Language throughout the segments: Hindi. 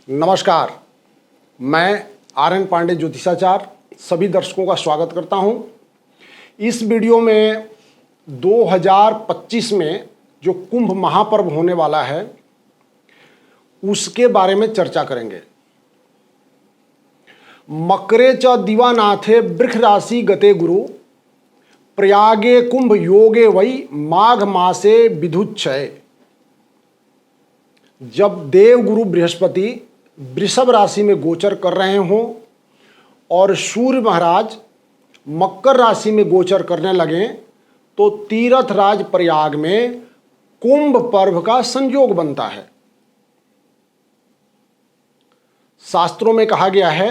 नमस्कार, मैं आर.एन. पांडे ज्योतिषाचार्य सभी दर्शकों का स्वागत करता हूं। इस वीडियो में 2025 में जो कुंभ महापर्व होने वाला है उसके बारे में चर्चा करेंगे। मकरे च दिवानाथे वृष राशि गते गुरु प्रयागे कुंभ योगे वै माघ मासे विधुच्छय। जब देवगुरु बृहस्पति वृषभ राशि में गोचर कर रहे हों और सूर्य महाराज मकर राशि में गोचर करने लगें तो तीर्थराज प्रयाग में कुंभ पर्व का संयोग बनता है। शास्त्रों में कहा गया है,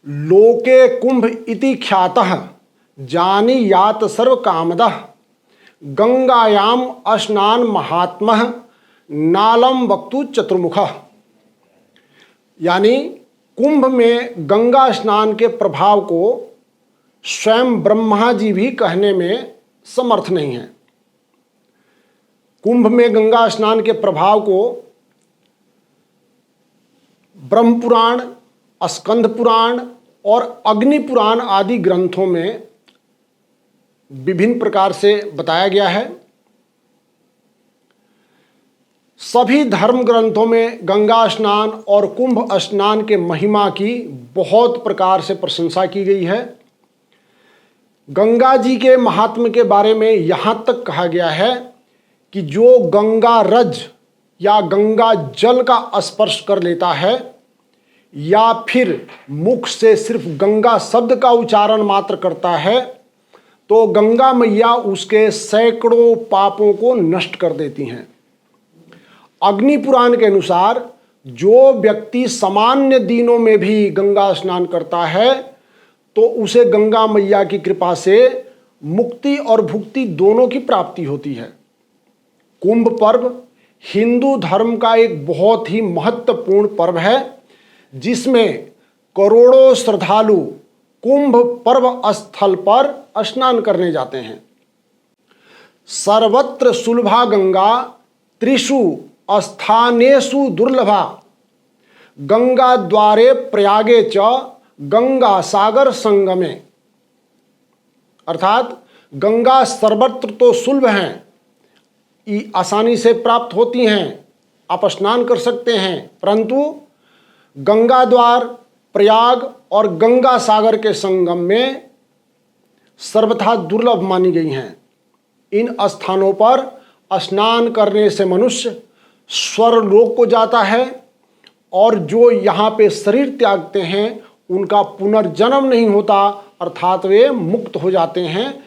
लोके कुंभ इति ख्यातः जानी यात सर्व कामदः गंगायाम स्नान महात्मः नालम वक्तु चतुर्मुखः। यानी कुंभ में गंगा स्नान के प्रभाव को स्वयं ब्रह्मा जी भी कहने में समर्थ नहीं है। कुंभ में गंगा स्नान के प्रभाव को ब्रह्म पुराण, स्कंद पुराण और अग्नि पुराण आदि ग्रंथों में विभिन्न प्रकार से बताया गया है। सभी धर्म ग्रंथों में गंगा स्नान और कुंभ स्नान के महिमा की बहुत प्रकार से प्रशंसा की गई है। गंगा जी के महात्म्य के बारे में यहाँ तक कहा गया है कि जो गंगा रज या गंगा जल का स्पर्श कर लेता है या फिर मुख से सिर्फ गंगा शब्द का उच्चारण मात्र करता है तो गंगा मैया उसके सैकड़ों पापों को नष्ट कर देती हैं। अग्नि पुराण के अनुसार जो व्यक्ति सामान्य दिनों में भी गंगा स्नान करता है तो उसे गंगा मैया की कृपा से मुक्ति और भुक्ति दोनों की प्राप्ति होती है। कुंभ पर्व हिंदू धर्म का एक बहुत ही महत्वपूर्ण पर्व है जिसमें करोड़ों श्रद्धालु कुंभ पर्व स्थल पर स्नान करने जाते हैं। सर्वत्र सुलभा गंगा त्रिषु स्थानेषु दुर्लभा गंगा द्वारे प्रयागे च गंगा सागर संगमे। अर्थात गंगा सर्वत्र तो सुलभ हैं, आसानी से प्राप्त होती हैं, आप स्नान कर सकते हैं, परंतु गंगा द्वार प्रयाग और गंगा सागर के संगम में सर्वथा दुर्लभ मानी गई हैं। इन स्थानों पर स्नान करने से मनुष्य स्वर्गलोक को जाता है और जो यहाँ पे शरीर त्यागते हैं उनका पुनर्जन्म नहीं होता, अर्थात वे मुक्त हो जाते हैं,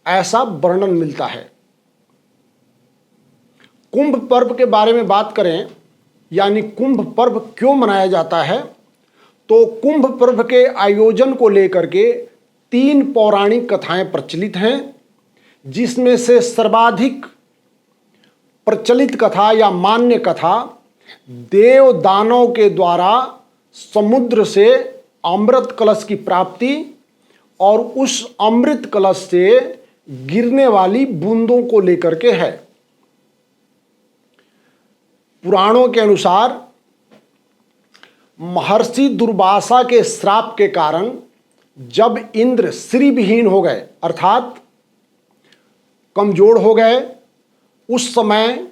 ऐसा वर्णन मिलता है। कुंभ पर्व के बारे में बात करें, यानी कुंभ पर्व क्यों मनाया जाता है, तो कुंभ पर्व के आयोजन को लेकर के 3 पौराणिक कथाएं प्रचलित हैं, जिसमें से सर्वाधिक प्रचलित कथा या मान्य कथा देव दानव के द्वारा समुद्र से अमृत कलश की प्राप्ति और उस अमृत कलश से गिरने वाली बूंदों को लेकर के है। पुराणों के अनुसार महर्षि दुर्वासा के श्राप के कारण जब इंद्र श्री विहीन हो गए अर्थात कमजोर हो गए, उस समय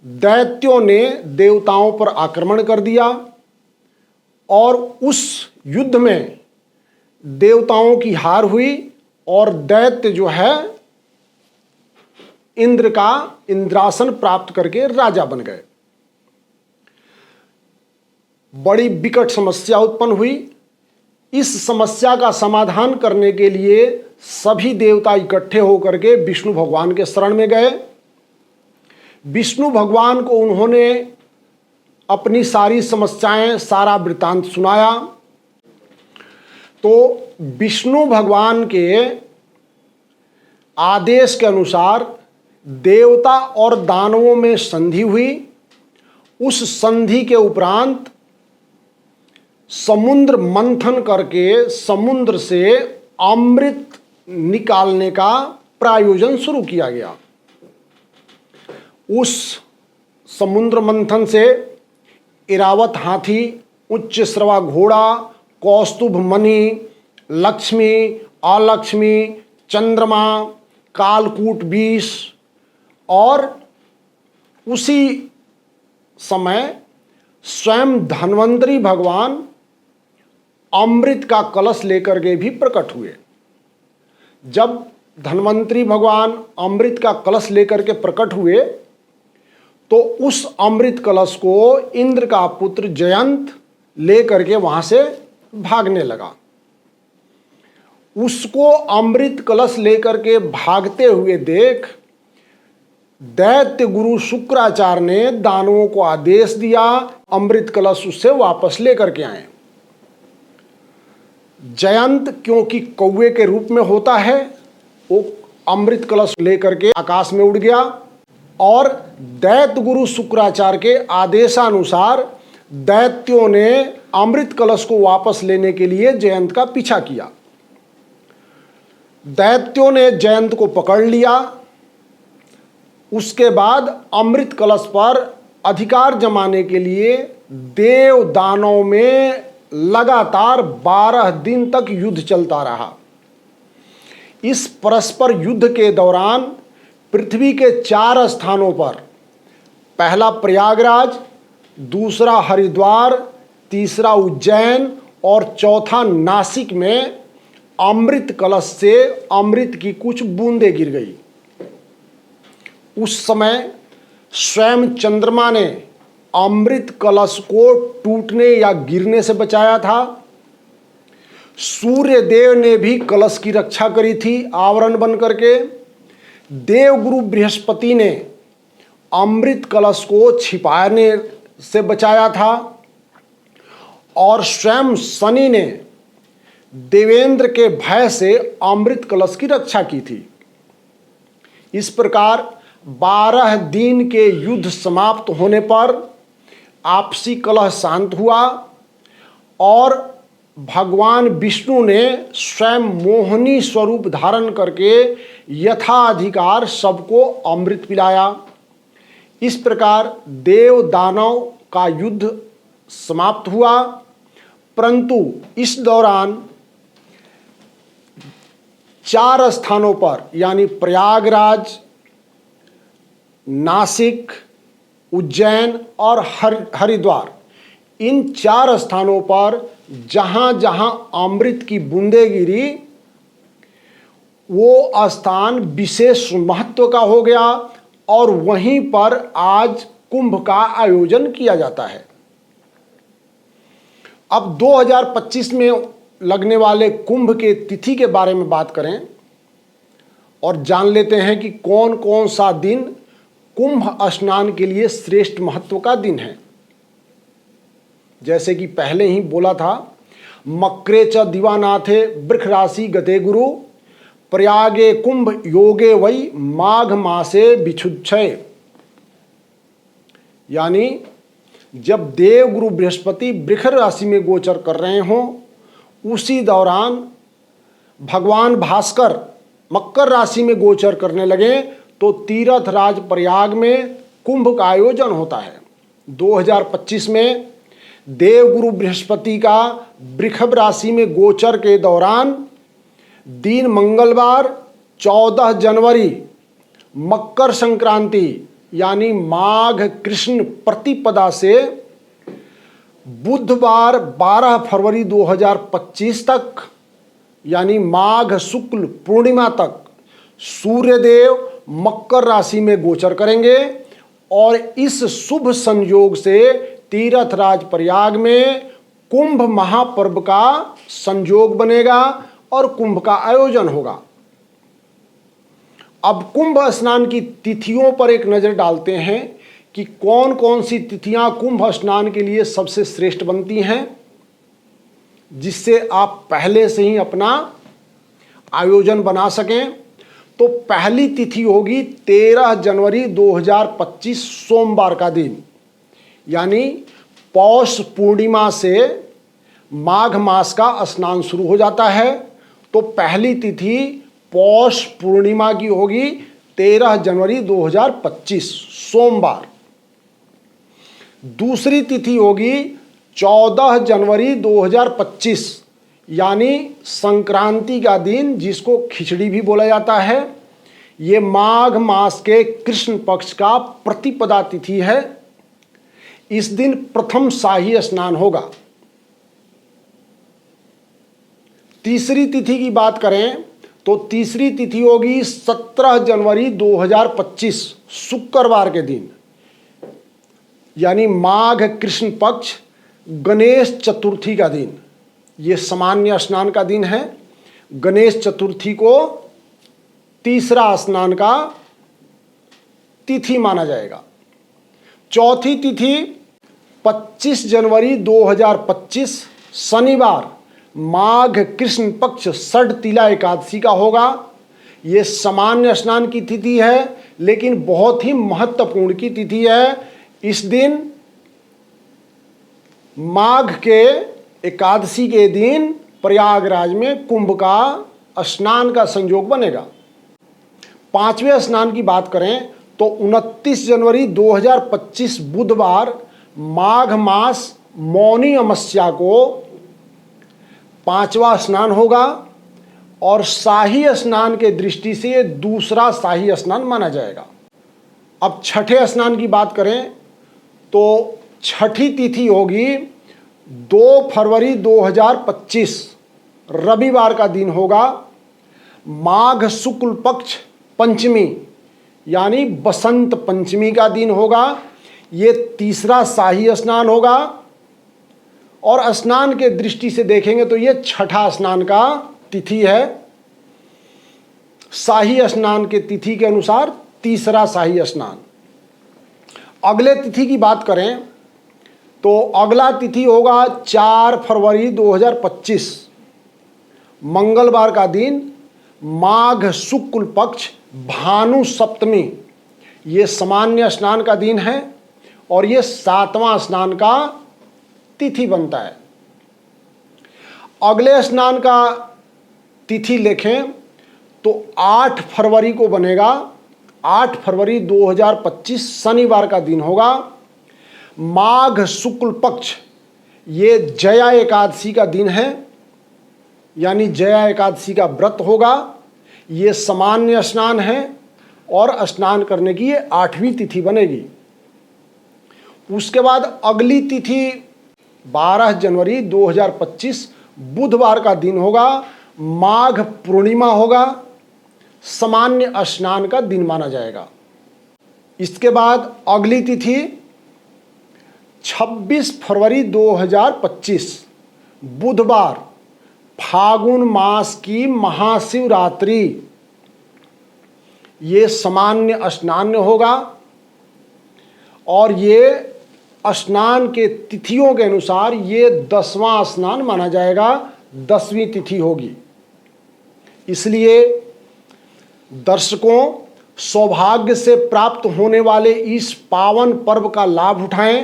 दैत्यों ने देवताओं पर आक्रमण कर दिया और उस युद्ध में देवताओं की हार हुई और दैत्य जो है इंद्र का इंद्रासन प्राप्त करके राजा बन गए। बड़ी विकट समस्या उत्पन्न हुई। इस समस्या का समाधान करने के लिए सभी देवता इकट्ठे होकर के विष्णु भगवान के शरण में गए। विष्णु भगवान को उन्होंने अपनी सारी समस्याएं, सारा वृत्तांत सुनाया तो विष्णु भगवान के आदेश के अनुसार देवता और दानवों में संधि हुई। उस संधि के उपरांत समुद्र मंथन करके समुद्र से अमृत निकालने का प्रायोजन शुरू किया गया। उस समुद्र मंथन से इरावत हाथी, उच्च श्रवा घोड़ा, कौस्तुभ मणि, लक्ष्मी, अलक्ष्मी, चंद्रमा, कालकूट विष। और उसी समय स्वयं धन्वंतरी भगवान अमृत का कलश लेकर के भी प्रकट हुए। जब धन्वंतरी भगवान अमृत का कलश लेकर के प्रकट हुए तो उस अमृत कलश को इंद्र का पुत्र जयंत लेकर के वहां से भागने लगा। उसको अमृत कलश लेकर के भागते हुए देख दैत्य गुरु शुक्राचार्य ने दानवों को आदेश दिया अमृत कलश उससे वापस लेकर के आए। जयंत क्योंकि कौवे के रूप में होता है, वो अमृत कलश लेकर के आकाश में उड़ गया और दैत्य गुरु शुक्राचार्य के आदेशानुसार दैत्यों ने अमृत कलश को वापस लेने के लिए जयंत का पीछा किया। दैत्यों ने जयंत को पकड़ लिया। उसके बाद अमृत कलश पर अधिकार जमाने के लिए देव दानव में लगातार 12 दिन तक युद्ध चलता रहा। इस परस्पर युद्ध के दौरान पृथ्वी के 4 स्थानों पर, पहला प्रयागराज, दूसरा हरिद्वार, तीसरा उज्जैन और चौथा नासिक में अमृत कलश से अमृत की कुछ बूंदें गिर गई। उस समय स्वयं चंद्रमा ने अमृत कलश को टूटने या गिरने से बचाया था। सूर्य देव ने भी कलश की रक्षा करी थी आवरण बन करके। देवगुरु बृहस्पति ने अमृत कलश को छिपाने से बचाया था और स्वयं शनि ने देवेंद्र के भय से अमृत कलश की रक्षा की थी। इस प्रकार 12 दिन के युद्ध समाप्त होने पर आपसी कलह शांत हुआ और भगवान विष्णु ने स्वयं मोहिनी स्वरूप धारण करके यथाधिकार सबको अमृत पिलाया। इस प्रकार देव दानव का युद्ध समाप्त हुआ। परंतु इस दौरान 4 स्थानों पर यानी प्रयागराज, नासिक, उज्जैन और हरिद्वार, इन 4 स्थानों पर जहां जहां अमृत की बूंदें गिरी वो स्थान विशेष महत्व का हो गया और वहीं पर आज कुंभ का आयोजन किया जाता है। अब 2025 में लगने वाले कुंभ के तिथि के बारे में बात करें और जान लेते हैं कि कौन कौन सा दिन कुंभ स्नान के लिए श्रेष्ठ महत्व का दिन है। जैसे कि पहले ही बोला था, मकरे च दिवानाथे वृक्ष राशि गते गुरु प्रयागे कुंभ योगे वै माघ मासे विछुच्छय। यानी जब देव गुरु बृहस्पति वृक्ष राशि में गोचर कर रहे हों उसी दौरान भगवान भास्कर मकर राशि में गोचर करने लगे तो तीर्थ राज प्रयाग में कुंभ का आयोजन होता है। 2025 में देवगुरु बृहस्पति का वृषभ राशि में गोचर के दौरान दिन मंगलवार 14 जनवरी मकर संक्रांति यानी माघ कृष्ण प्रतिपदा से बुधवार 12 फरवरी 2025 तक यानी माघ शुक्ल पूर्णिमा तक सूर्यदेव मकर राशि में गोचर करेंगे और इस शुभ संयोग से तीर्थराज प्रयाग में कुंभ महापर्व का संयोग बनेगा और कुंभ का आयोजन होगा। अब कुंभ स्नान की तिथियों पर एक नजर डालते हैं कि कौन कौन सी तिथियां कुंभ स्नान के लिए सबसे श्रेष्ठ बनती हैं, जिससे आप पहले से ही अपना आयोजन बना सकें। तो पहली तिथि होगी 13 जनवरी 2025 सोमवार का दिन, यानी पौष पूर्णिमा से माघ मास का स्नान शुरू हो जाता है। तो पहली तिथि पौष पूर्णिमा की होगी 13 जनवरी 2025 सोमवार। दूसरी तिथि होगी 14 जनवरी 2025, यानी संक्रांति का दिन, जिसको खिचड़ी भी बोला जाता है। ये माघ मास के कृष्ण पक्ष का प्रतिपदा तिथि है। इस दिन प्रथम शाही स्नान होगा। तीसरी तिथि की बात करें तो तीसरी तिथि होगी 17 जनवरी 2025, शुक्रवार के दिन, यानी माघ कृष्ण पक्ष गणेश चतुर्थी का दिन। ये सामान्य स्नान का दिन है। गणेश चतुर्थी को तीसरा स्नान का तिथि माना जाएगा। चौथी तिथि 25 जनवरी 2025, शनिवार, माघ कृष्ण पक्ष षठतिला एकादशी का होगा। ये सामान्य स्नान की तिथि है, लेकिन बहुत ही महत्वपूर्ण की तिथि है। इस दिन माघ के एकादशी के दिन प्रयागराज में कुंभ का स्नान का संयोग बनेगा। पांचवें स्नान की बात करें तो 29 जनवरी 2025 बुधवार, माघ मास मौनी अमावस्या को पांचवा स्नान होगा और शाही स्नान के दृष्टि से ये दूसरा शाही स्नान माना जाएगा। अब छठे स्नान की बात करें तो छठी तिथि होगी 2 फरवरी 2025, रविवार का दिन होगा। माघ शुक्ल पक्ष पंचमी, यानी बसंत पंचमी का दिन होगा। ये तीसरा शाही स्नान होगा और स्नान के दृष्टि से देखेंगे तो ये छठा स्नान का तिथि है। शाही स्नान के तिथि के अनुसार तीसरा शाही स्नान। अगले तिथि की बात करें तो अगला तिथि होगा 4 फरवरी 2025, मंगलवार का दिन, माघ शुक्ल पक्ष भानु सप्तमी। ये सामान्य स्नान का दिन है और ये 7वां स्नान का तिथि बनता है। अगले स्नान का तिथि लिखें तो 8 फरवरी को बनेगा। 8 फरवरी 2025 शनिवार का दिन होगा। माघ शुक्ल पक्ष, ये जया एकादशी का दिन है, यानी जया एकादशी का व्रत होगा। ये सामान्य स्नान है और स्नान करने की ये 8वीं तिथि बनेगी। उसके बाद अगली तिथि 12 जनवरी 2025 बुधवार का दिन होगा। माघ पूर्णिमा होगा, सामान्य स्नान का दिन माना जाएगा। इसके बाद अगली तिथि 26 फरवरी 2025 बुधवार, फागुन मास की महाशिवरात्रि। ये सामान्य स्नान होगा और ये स्नान के तिथियों के अनुसार ये 10वां स्नान माना जाएगा, 10वीं तिथि होगी। इसलिए दर्शकों, सौभाग्य से प्राप्त होने वाले इस पावन पर्व का लाभ उठाएं।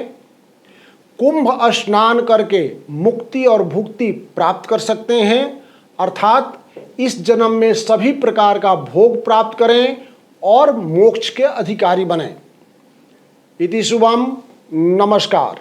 कुंभ स्नान करके मुक्ति और भुक्ति प्राप्त कर सकते हैं, अर्थात इस जन्म में सभी प्रकार का भोग प्राप्त करें और मोक्ष के अधिकारी बनें। इति शुभम। नमस्कार।